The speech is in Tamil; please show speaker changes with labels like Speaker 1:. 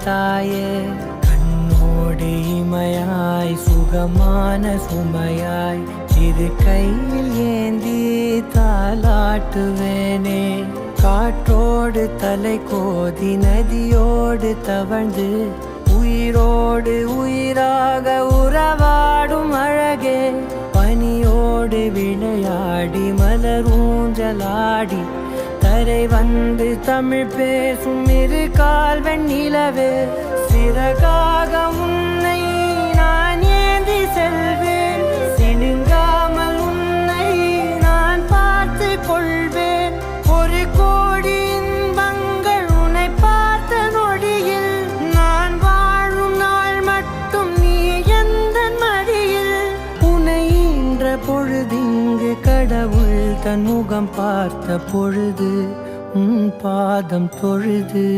Speaker 1: தாயே. கண்ணோடு இமையாய் சுகமான சுமையாய் இரு கையில் ஏந்தி தாலாட்டுவேனே. காற்றோடு தலை கோதி நதியோடு தவழ்ந்து உயிரோடு உயிராக உறவாடும் அழகே. பனியோடு விளையாடி மலர் ஊஞ்சலாடி தரை வந்து தமிழ் பேசும் இரு கால் வெண்ணிலவே. சிறகாக உன்னை நான் ஏந்தி செல்வேன், சினுங்காமல் உன்னை நான் பார்த்து கொள்வேன். ஒரு கோடி இன்பங்கள் உன்னை பார்த்த நொடியில், நான் வாழும் நாள் மட்டும் நீ எந்த மடியில். உன்னை ஈன்ற பொழுதிங்கு கடவுள் தன் முகம் பார்த்த பொழுது உன் பாதம் தொழுது.